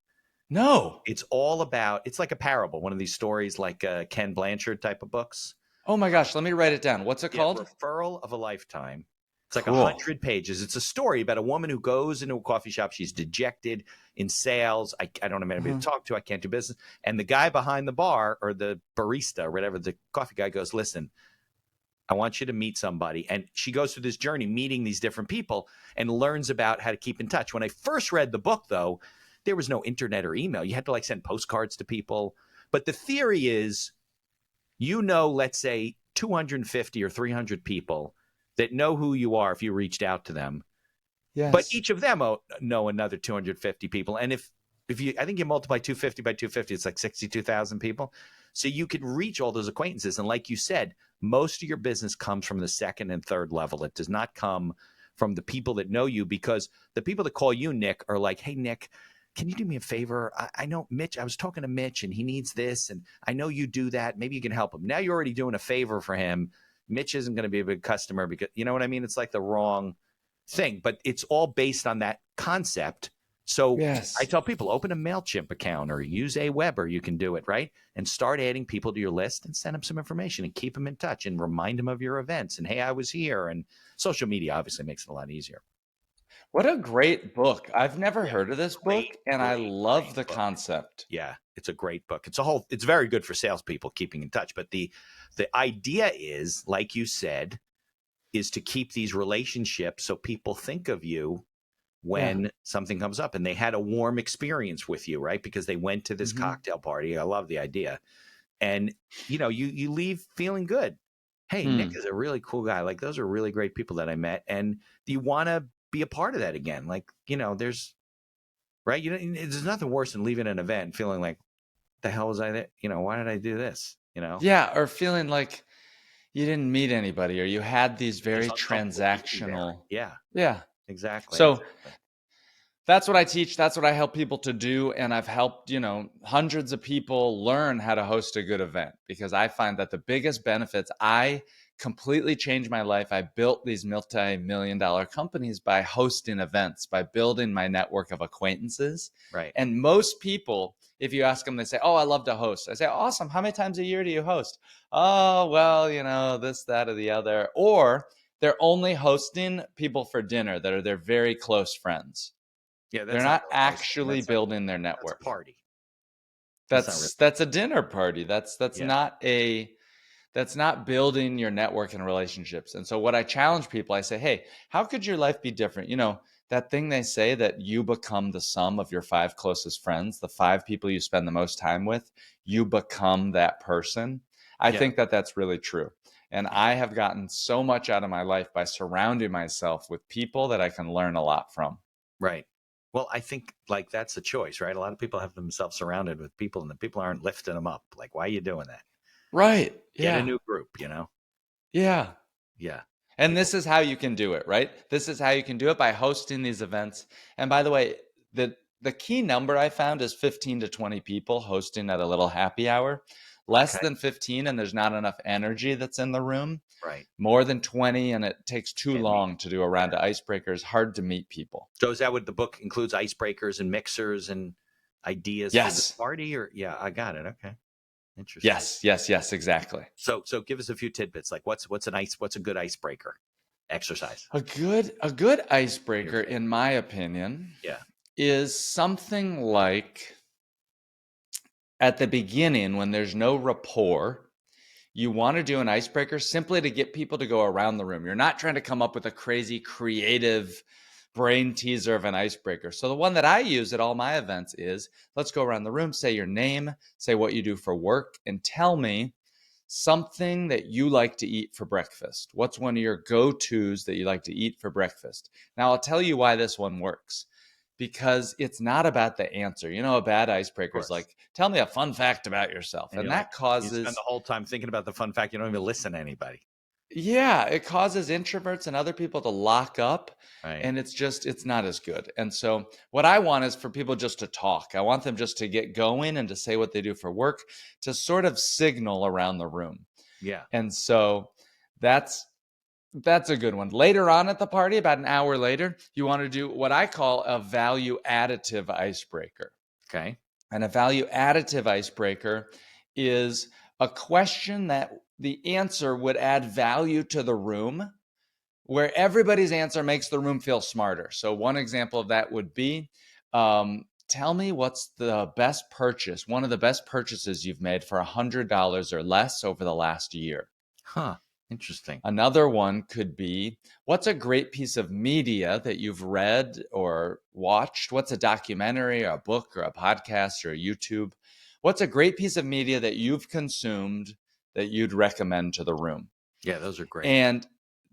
No. It's all about, it's like a parable, one of these stories like Ken Blanchard type of books. Oh my gosh, let me write it down. What's it called? Referral of a Lifetime. It's like 100 pages. It's a story about a woman who goes into a coffee shop. She's dejected in sales. I don't have anybody to talk to. I can't do business. And the guy behind the bar, or the barista or whatever, the coffee guy goes, listen, I want you to meet somebody. And she goes through this journey meeting these different people and learns about how to keep in touch. When I first read the book, though, there was no internet or email. You had to send postcards to people. But the theory is, let's say 250 or 300 people that know who you are if you reached out to them. Yes. But each of them know another 250 people. And if I think you multiply 250 by 250, it's like 62,000 people. So you could reach all those acquaintances. And like you said, most of your business comes from the second and third level. It does not come from the people that know you, because the people that call you Nick are like, hey, Nick, can you do me a favor? I know Mitch, I was talking to Mitch and he needs this. And I know you do that. Maybe you can help him. Now you're already doing a favor for him. Mitch isn't going to be a big customer because, you know what I mean? It's like the wrong thing, but it's all based on that concept So I Yes. tell people, open a MailChimp account or use Aweber. You can do it, right? And start adding people to your list and send them some information and keep them in touch and remind them of your events. And hey, I was here. And social media obviously makes it a lot easier. What a great book. I've never Yeah, heard of this great, book, and I great, love great the book. concept. Yeah, it's a great book. It's very good for salespeople keeping in touch. But the idea is, like you said, is to keep these relationships so people think of you Yeah. when something comes up and they had a warm experience with you, right? Because they went to this Mhm. cocktail party. I love the idea. And you leave feeling good. Hey, Nick Hmm. is a really cool guy. Like those are really great people that I met. And do you want to be a part of that again? Like, there's right. There's nothing worse than leaving an event and feeling like, the hell was I there? Why did I do this? Yeah, or feeling like you didn't meet anybody or you had these There's very uncomfortable people there. transactional. Yeah, Yeah. exactly. So Exactly. that's what I teach. That's what I help people to do. And I've helped, hundreds of people learn how to host a good event because I find that the biggest benefits, I completely changed my life. I built these multi-million-dollar companies by hosting events, by building my network of acquaintances. Right. And most people, if you ask them, they say, oh, I love to host. I say, awesome. How many times a year do you host? Oh, well, this, that, or the other. Or they're only hosting people for dinner that are their very close friends. Yeah, They're that's not not really hosting. actually building their That's a network. party. That's not really. That's a dinner party. That's Yeah. not building your network and relationships. And so what I challenge people, I say, hey, how could your life be different? That thing they say that you become the sum of your 5 closest friends, the 5 people you spend the most time with, you become that person. I Yeah. think that that's really true. And I have gotten so much out of my life by surrounding myself with people that I can learn a lot from. Right. Well, I think like that's a choice, right? A lot of people have themselves surrounded with people and the people aren't lifting them up. Like, why are you doing that? Right. Get a Yeah. new group, Yeah. Yeah. And People. this is how you can do it, right? This is how you can do it by hosting these events. And by the way, the key number I found is 15 to 20 people hosting at a little happy hour. Less Okay. than 15 and there's not enough energy that's in the room. Right. More than 20 and it takes too Can't meet. long to do a round of icebreakers, hard to meet people. So is that what the book includes? Icebreakers and mixers and ideas for the Yes. party? Or yeah, I got it. Okay. Interesting. Yes, exactly. So give us a few tidbits. Like what's a good icebreaker exercise? A good icebreaker, in my opinion, Yeah. is something like at the beginning when there's no rapport, you want to do an icebreaker simply to get people to go around the room. You're not trying to come up with a crazy creative brain teaser of an icebreaker. So the one that I use at all my events is let's go around the room, say your name, say what you do for work, and tell me something that you like to eat for breakfast. What's one of your go-tos that you like to eat for breakfast? Now, I'll tell you why this one works. Because it's not about the answer. A bad Of icebreaker is course. like, tell me a fun fact about yourself. And And you're like, that you spend the causes, whole time thinking about the fun fact. You don't even listen to anybody. yeah, it causes introverts and other people to lock up. Right. And it's not as good. And so, what I want is for people just to talk. I want them just to get going and to say what they do for work, to sort of signal around the room. Yeah. And so, that's a good one. Later on at the party, about an hour later, you want to do what I call a value additive icebreaker. Okay. And a value additive icebreaker is a question that the answer would add value to the room, where everybody's answer makes the room feel smarter. So, one example of that would be tell me what's the best purchase, one of the best purchases you've made for $100 or less over the last year. Huh. Interesting. Another one could be what's a great piece of media that you've read or watched? What's a documentary or a book or a podcast or a YouTube? What's a great piece of media that you've consumed that you'd recommend to the room? Yeah, those are great. And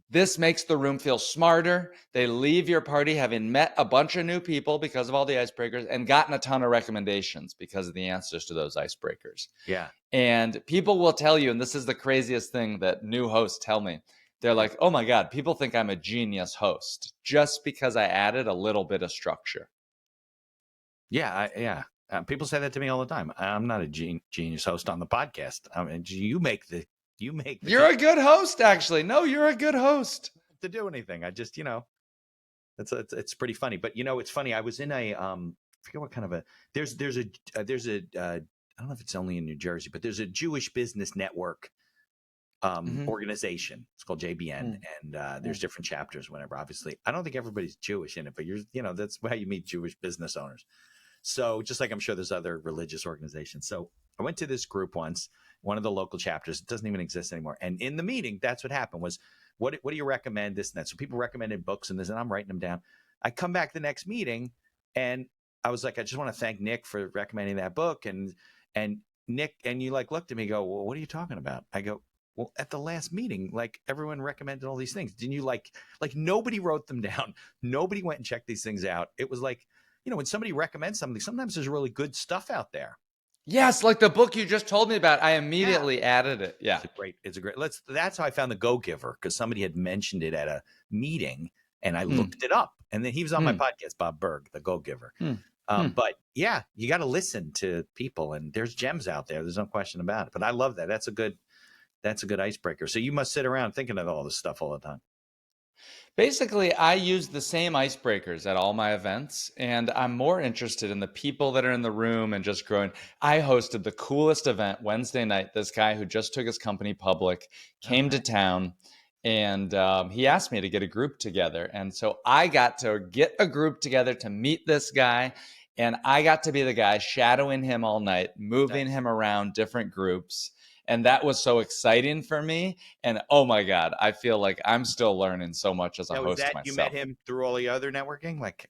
this makes the room feel smarter. They leave your party having met a bunch of new people because of all the icebreakers and gotten a ton of recommendations because of the answers to those icebreakers. Yeah. And people will tell you, and this is the craziest thing that new hosts tell me. They're like, oh my God, people think I'm a genius host just because I added a little bit of structure. Yeah. Yeah. People say that to me all the time. I'm not a genius host on the podcast. I mean, you make the You're a good host, actually. No, you're a good host. to do anything. I just, It's pretty funny. But it's funny. I was in a I forget what kind of a there's a I don't know if it's only in New Jersey, but there's a Jewish business network Mm-hmm. organization. It's called JBN, and there's different chapters. Whenever, obviously, I don't think everybody's Jewish in it, but that's how you meet Jewish business owners. So just like I'm sure there's other religious organizations. So I went to this group once, one of the local chapters. It doesn't even exist anymore. And in the meeting, that's what happened was, what do you recommend, this and that? So people recommended books and this, and I'm writing them down. I come back the next meeting, and I was like, I just want to thank Nick for recommending that book. And Nick, and you like looked at me and go, well, what are you talking about? I go, well, at the last meeting, like everyone recommended all these things. Didn't you like nobody wrote them down? Nobody went and checked these things out. It was like, when somebody recommends something, sometimes there's really good stuff out there. Yes, like the book you just told me about. I Yeah. immediately added it. Yeah. It's a great. That's how I found The Go-Giver, because somebody had mentioned it at a meeting, and I looked it up. And then he was on my podcast, Bob Berg, The Go-Giver. But yeah, you got to listen to people, and there's gems out there. There's no question about it. But I love that. That's a good icebreaker. So you must sit around thinking of all this stuff all the time. Basically, I use the same icebreakers at all my events, and I'm more interested in the people that are in the room and just growing. I hosted the coolest event Wednesday night. This guy who just took his company public came to town, and he asked me to get a group together. And so I got to get a group together to meet this guy, and I got to be the guy shadowing him all night, moving him around different groups. And that was so exciting for me. And oh my God, I feel like I'm still learning so much as a host myself. You met him through all the other networking? Like,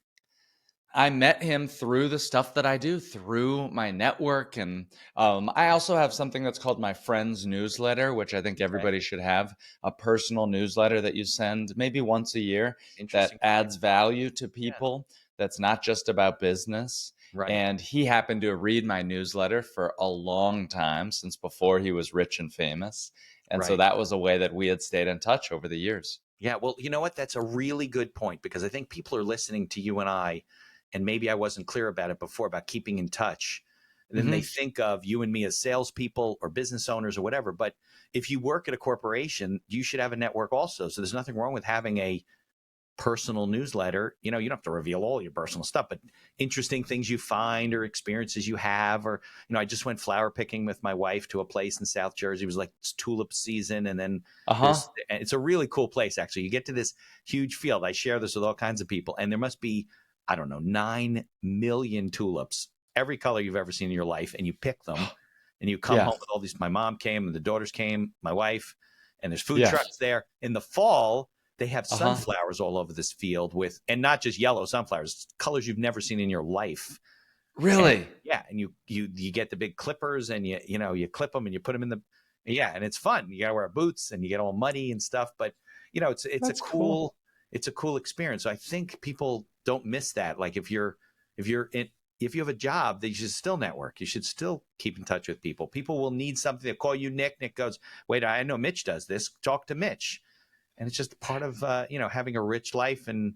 I met him through the stuff that I do, through my network. And I also have something that's called my friends newsletter, which I think everybody should have, a personal newsletter that you send maybe once a year that adds value to people. That's not just about business. Right. And he happened to read my newsletter for a long time, since before he was rich and famous. And so that was a way that we had stayed in touch over the years. Yeah, well, you know what? That's a really good point, because I think people are listening to you and I, and maybe I wasn't clear about it before, about keeping in touch. And then they think of you and me as salespeople or business owners or whatever. But if you work at a corporation, you should have a network also. So there's nothing wrong with having a personal newsletter. You don't have to reveal all your personal stuff, but interesting things you find or experiences you have. Or, I just went flower picking with my wife to a place in South Jersey. It was like tulip season. And then it's a really cool place, actually. You get to this huge field. I share this with all kinds of people, and there must be, I don't know, 9 million tulips, every color you've ever seen in your life. And you pick them and you come home with all these. My mom came and the daughters came, my wife, and there's food trucks there. In the fall, they have sunflowers all over this field and not just yellow sunflowers, colors you've never seen in your life. Really? And you get the big clippers, and you clip them and you put them in the, and it's fun. You gotta wear boots and you get all muddy and stuff, but it's a cool experience. So I think people don't miss that. Like if you have a job, that you should still network. You should still keep in touch with people. People will need something. They'll call you Nick. Nick goes, wait, I know Mitch does this. Talk to Mitch. And it's just part of, having a rich life and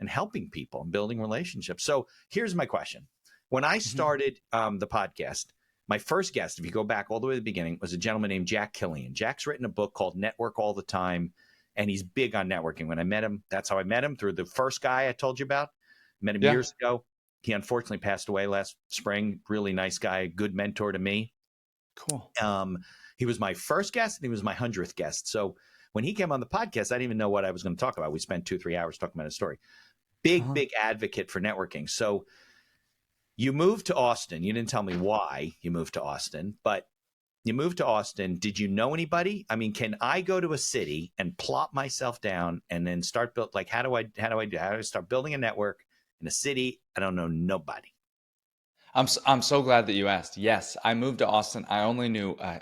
helping people and building relationships. So here's my question. When I started the podcast, my first guest, if you go back all the way to the beginning, was a gentleman named Jack Killian. Jack's written a book called Network All the Time, and he's big on networking. When I met him, that's how I met him, through the first guy I told you about. Met him years ago. He unfortunately passed away last spring. Really nice guy, good mentor to me. Cool. He was my first guest, and he was my 100th guest. So when he came on the podcast, I didn't even know what I was going to talk about. We spent 2-3 hours talking about his story. Big advocate for networking. So you moved to Austin. You didn't tell me why you moved to Austin, but you moved to Austin. Did you know anybody? I mean, can I go to a city and plop myself down and then start how do I start building a network in a city? I don't know nobody. I'm so glad that you asked. Yes, I moved to Austin. I only knew I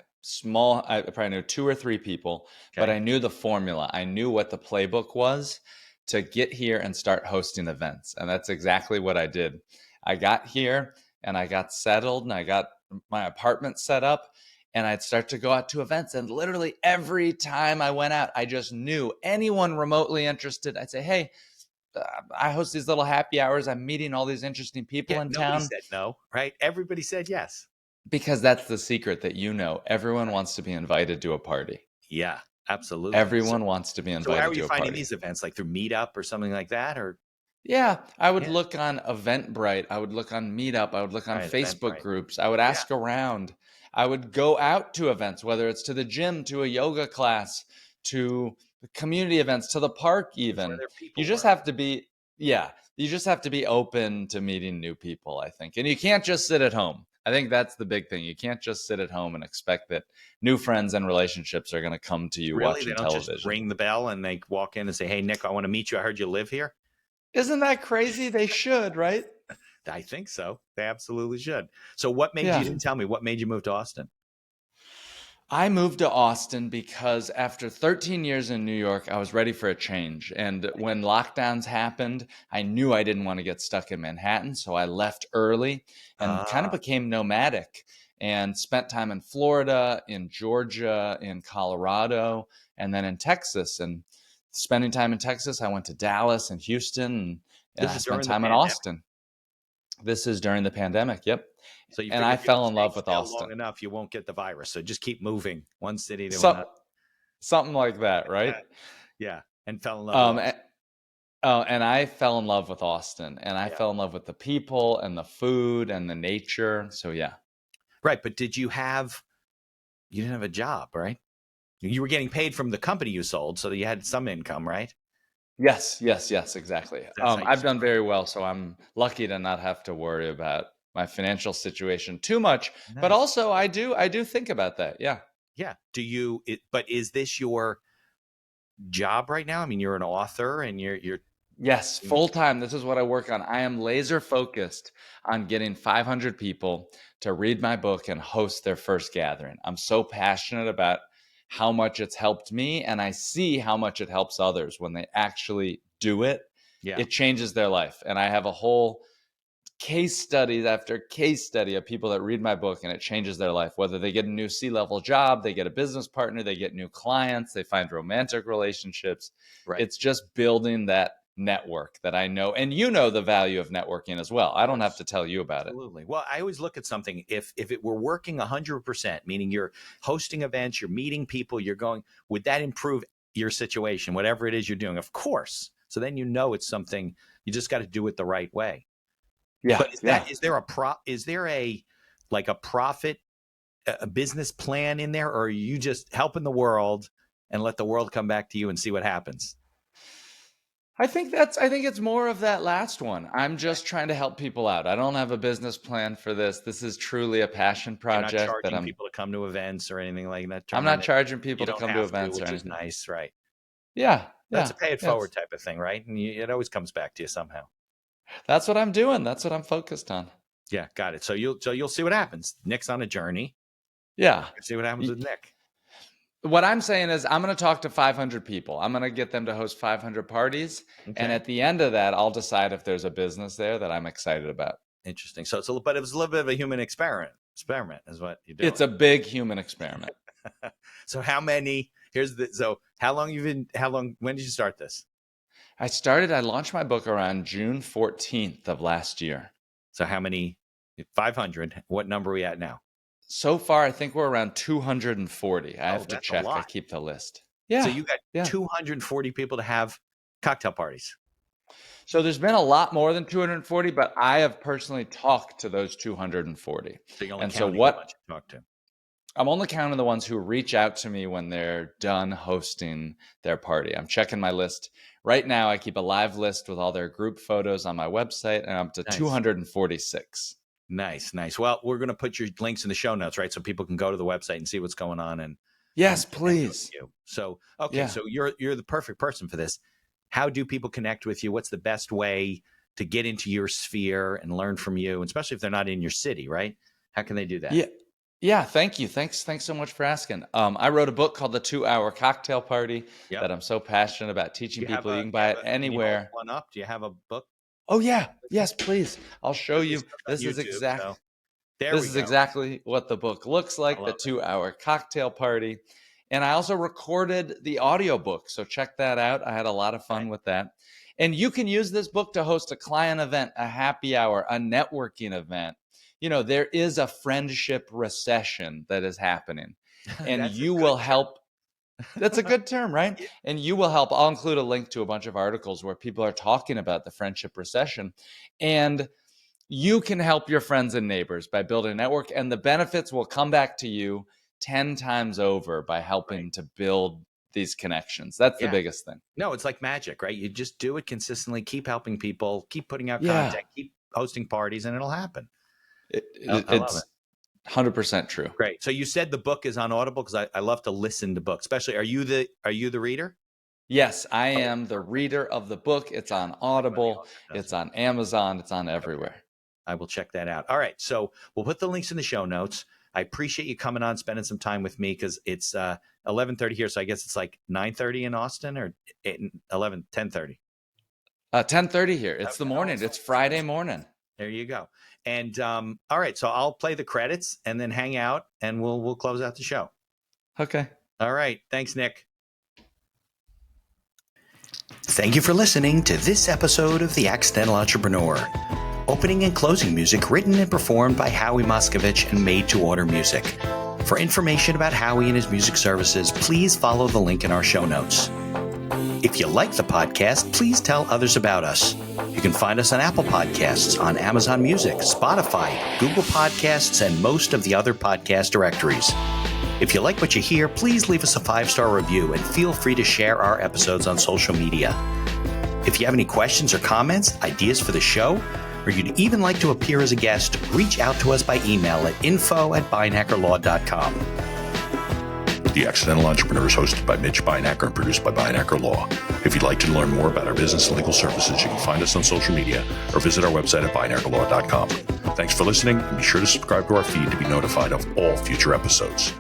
probably knew 2 or 3 people, but I knew the formula. I knew what the playbook was to get here and start hosting events. And that's exactly what I did. I got here and I got settled and I got my apartment set up, and I'd start to go out to events. And literally every time I went out, I just knew anyone remotely interested. I'd say, hey, I host these little happy hours. I'm meeting all these interesting people in town. Nobody said no, right? Everybody said yes. Because that's the secret that everyone wants to be invited to a party. Yeah, absolutely. Everyone wants to be invited to a party. So how are you finding these events? Like through Meetup or something like that? Or Yeah, I would Yeah. look on Eventbrite, I would look on Meetup, I would look on Right. Facebook Eventbrite. groups, I would Yeah. ask around. I would go out to events, whether it's to the gym, to a yoga class, to the community events, to the park It's where even. their You people just were. have to be Yeah, you just have to be open to meeting new people, I think. And you can't just sit at home. I think that's the big thing. You can't just sit at home and expect that new friends and relationships are going to come to you Really? They watching don't just television. ring the bell and they walk in and say, "Hey, Nick, I want to meet you. I heard you live here." Isn't that crazy? They should, right? I think so. They absolutely should. So what made Yeah. you didn't tell me what made you move to Austin? I moved to Austin because after 13 years in New York, I was ready for a change. And when lockdowns happened, I knew I didn't want to get stuck in Manhattan. So I left early and kind of Ah, became nomadic and spent time in Florida, in Georgia, in Colorado, and then in Texas. And spending time in Texas, I went to Dallas and Houston, and this I is spent during the time in pandemic. Austin. This is during the pandemic. Yep. So you And I figure if you fell don't in stay love with still long Austin. enough, you won't get the virus. So just keep moving one city to So, another. something like that, right? Yeah. And fell in love with Um, Austin. Oh, and I fell in love with Austin, and I Yeah. fell in love with the people and the food and the nature. So yeah. Right. But you didn't have a job, right? You were getting paid from the company you sold, so you had some income, right? Yes, yes, yes, exactly. That's how you I've done survived. very well, so I'm lucky to not have to worry about my financial situation too much. But Nice. also, I do think about that. Yeah. Yeah. But is this your job right now? I mean, you're an author and you're Yes, full time. This is what I work on. I am laser focused on getting 500 people to read my book and host their first gathering. I'm so passionate about how much it's helped me, and I see how much it helps others when they actually do it. yeah. It changes their life. And I have a whole case studies after case study of people that read my book and it changes their life, whether they get a new C-level job, they get a business partner, they get new clients, they find romantic relationships. Right. It's just building that network that I know, and you know the value of networking as well. I Of don't have course. to tell you about it. Absolutely. Well, I always look at something if it were working 100%, meaning you're hosting events, you're meeting people, you're going, would that improve your situation, whatever it is you're doing? Of course. So then you know it's something you just got to do it the right way. Yeah, But yeah. is there a like a profit a business plan in there, or are you just helping the world and let the world come back to you and see what happens? I think it's more of that last one. I'm just trying to help people out. I don't have a business plan for this. This is truly a passion You're not project that charging I'm people to come to events or anything like that. I'm Turning not it, charging you people to don't come to have to, events or which is anything. nice, right? Yeah, That's yeah. a pay it Yeah. forward type of thing, right? And it always comes back to you somehow. That's what I'm doing. That's what I'm focused on. Yeah, got it. So you'll see what happens. Nick's on a journey. Yeah. See what happens with Nick. What I'm saying is, I'm going to talk to 500 people. I'm going to get them to host 500 parties. And Okay, at the end of that, I'll decide if there's a business there that I'm excited about. interesting. So but it was a little bit of a human experiment. Experiment is what you're doing. It's a big human experiment. So how many? So how long you've been? How long? When did you start this? I launched my book around June 14th of last year. So how many? 500. What number are we at now? So far, I think we're around 240. I Oh, have to that's a check. I lot. keep the list. So Yeah. you got Yeah. 240 people to have cocktail parties. So there's been a lot more than 240, but I have personally talked to those 240. So you're only And so counting the ones you talk to. I'm only counting the ones who reach out to me when they're done hosting their party. I'm checking my list. Right now, I keep a live list with all their group photos on my website, and I'm up to Nice. 246. Nice. Well, we're going to put your links in the show notes, right? So people can go to the website and see what's going on and Yes, connect with please. you. So, okay, Yeah. so you're the perfect person for this. How do people connect with you? What's the best way to get into your sphere and learn from you, and especially if they're not in your city, right? How can they do that? Yeah. Yeah, thank you. Thanks so much for asking. I wrote a book called The 2 Hour Cocktail Party Yep. that I'm so passionate about teaching Do you have people. a, You can buy it can you hold anywhere. one up? Do you have a book? Oh yeah. Yes, please. I'll show Put you. this on YouTube, so there This we is go. exactly what the book looks I like, love The it. 2 Hour Cocktail Party. And I also recorded the audiobook. So check that out. I had a lot of fun with that. And you can use this book to host a client event, a happy hour, a networking event. There is a friendship recession that is happening. And That's a you good will help. That's a good term, right? And you will help. I'll include a link to a bunch of articles where people are talking about the friendship recession. And you can help your friends and neighbors by building a network, and the benefits will come back to you 10 times over by helping to build these connections. That's the biggest thing. No, it's like magic, right? You just do it consistently, keep helping people, keep putting out Yeah. content, keep hosting parties, and it'll happen. I love It's it. 100% true. Great. So you said the book is on Audible, because I love to listen to books. Especially, are you the reader? Yes, I am the reader of the book. It's on Audible. It's on Amazon. It's on everywhere. I will check that out. All right. So we'll put the links in the show notes. I appreciate you coming on, spending some time with me, because it's 11:30 here. So I guess it's like 9:30 in Austin, or 10:30. 10:30 here. It's the morning. It's Friday morning. There you go. And all right. So I'll play the credits and then hang out, and we'll close out the show. Okay. All right. Thanks, Nick. Thank you for listening to this episode of The Accidental Entrepreneur. Opening and closing music written and performed by Howie Moskovich and made to order music. For information about Howie and his music services, please follow the link in our show notes. If you like the podcast, please tell others about us. You can find us on Apple Podcasts, on Amazon Music, Spotify, Google Podcasts, and most of the other podcast directories. If you like what you hear, please leave us a 5-star review, and feel free to share our episodes on social media. If you have any questions or comments, ideas for the show, or you'd even like to appear as a guest, reach out to us by email at info@beinhackerlaw.com. The Accidental Entrepreneur is hosted by Mitch Beinhacker and produced by Beinhacker Law. If you'd like to learn more about our business and legal services, you can find us on social media or visit our website at beinhackerlaw.com. Thanks for listening, and be sure to subscribe to our feed to be notified of all future episodes.